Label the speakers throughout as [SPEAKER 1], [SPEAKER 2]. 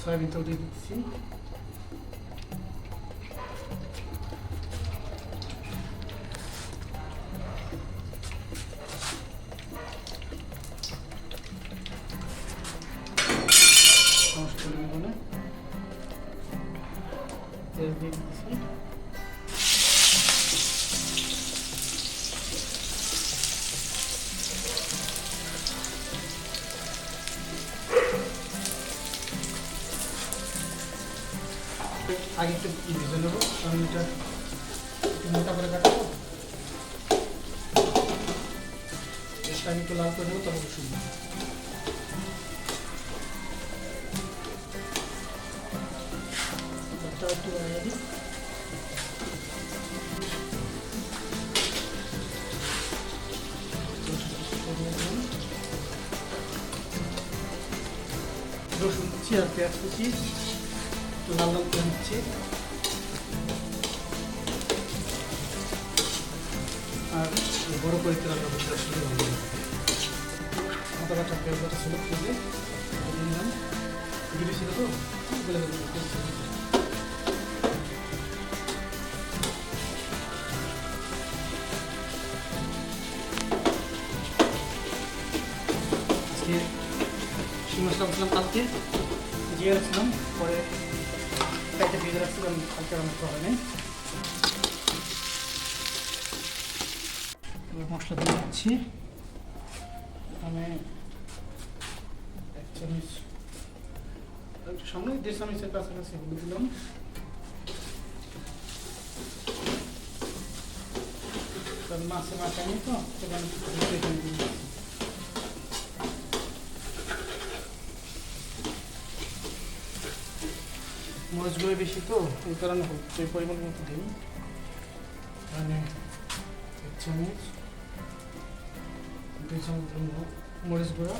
[SPEAKER 1] Soybean তেল দিয়ে দিচ্ছি। তেল দিয়ে দিচ্ছি। আগে একটু ভেজে নেবো, কারণ এটা একটু মোটা করে কাটবো। আমি একটু লাল করে নেবো, তবে সুন্দর। একটু বাড়িয়ে দিই। রসুন দিচ্ছি আর পেঁয়াজ কুচি একটু লাল লাল করে দিচ্ছি। আর বড় করে রান্না করতে আসলে ভালো লাগে। আদা বাটা পেঁয়াজ বাটা ছিল ফ্রিজে, দিলাম দিবি ছিল তো বলে আজকে শিং মশলা বসলাম, কালকে জিয়ে রাখছিলাম, পরে প্যাকেটে ভিজে রাখছিলাম, কালকে রান্না করা হয় নাই। মশলা দিয়ে দিচ্ছি। এখানে 1 চামচ, একটু সামনে 1.5 চামচের কাছাকাছি হলুদ দিলাম। কারণ মাছে মাখানি তো মরিচগুলো বেশি তো এই কারণে হচ্ছে পরিমাণ মতো দিই। এখানে 1 চামচ, 2 চামচ মরিচ গুঁড়া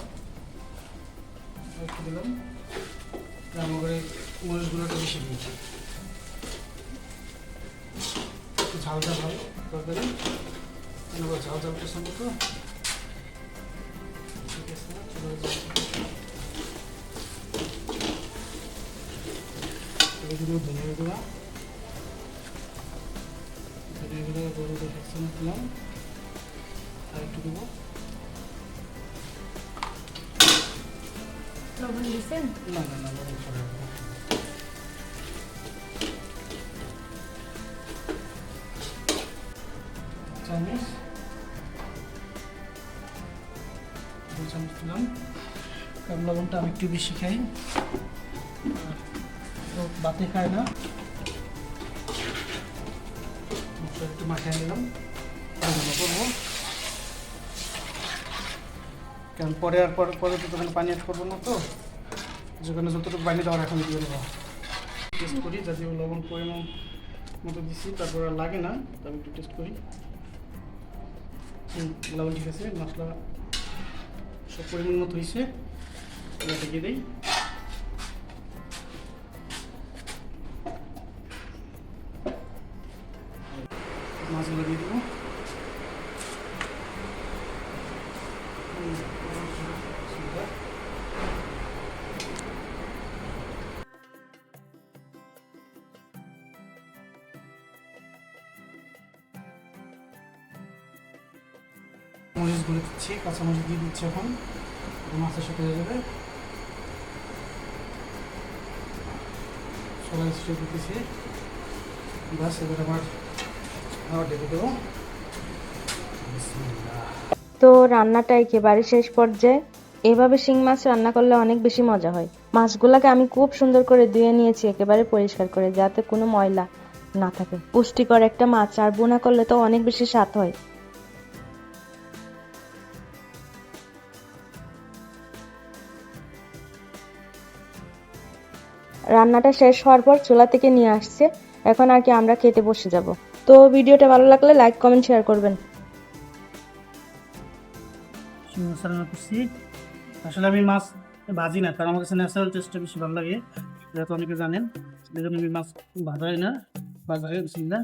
[SPEAKER 1] একটু দিলাম। রান্না করে মরিচ গুঁড়োটা বেশি দিই, একটু ঝাল ঝাল হয় তরকারি, ঝাল ঝাল পছন্দ তো। ঠিক আছে, এগুলো ধনিয়া গুঁড়া, গরু 1 চামচ দিলাম, আর একটু দেবো।
[SPEAKER 2] লবণ দিয়েছেন?
[SPEAKER 1] না না না, লবণ পরে চামচ, 2 চামচ দিলাম। কারণ লবণটা আমি একটু বেশি খাই, তো বাতে খায় না। একটু মাখিয়ে নিলাম, রান্না করবো। কারণ পরে পরে তো তখন পানি অ্যাড করবো না, তো যেখানে যতটুকু পানি দেওয়ার এখন দিয়ে নেবো। টেস্ট করি, যদি লবণ পরিমাণ মতো দিচ্ছি, তারপর আর লাগে না, তবে একটু টেস্ট করি। লবণ ঠিক আছে, মশলা সব পরিমাণ মতো হয়েছে, এটা ঢেকে দিই। মাছগুলো দিয়ে দেবো। মরিচ গুঁড়ো দিচ্ছি, কাঁচামরিচ দিয়ে দিচ্ছি, এখন মাছের সাথে হয়ে যাবে। সবাই স্টে দিতেছি, বাস এবার আবার ঢেকে দেবো।
[SPEAKER 2] তো রান্নাটা একেবারে শেষ পর্যায়ে। এভাবে শিং মাছ রান্না করলে অনেক বেশি মজা হয়। মাছগুলোকে আমি খুব সুন্দর করে ধুয়ে নিয়েছি, একেবারে পরিষ্কার করে, যাতে কোনো ময়লা না থাকে। পুষ্টিকর একটা মাছ, আর বোনা করলে তো অনেক বেশি স্বাদ হয়। রান্নাটা শেষ হওয়ার পর চুলা থেকে নিয়ে আসছে, এখন আর কি আমরা খেতে বসে যাব। তো ভিডিওটা ভালো লাগলে লাইক কমেন্ট শেয়ার করবেন।
[SPEAKER 1] রান্না করছি, আসলে আমি মাছ ভাজি না, কারণ আমার কাছে ন্যাচারাল টেস্টটা বেশি ভালো লাগে, যেহেতু অনেকে জানেন, এই জন্য আমি মাছ ভাজাই না, ভাজা বিসমিল্লাহ।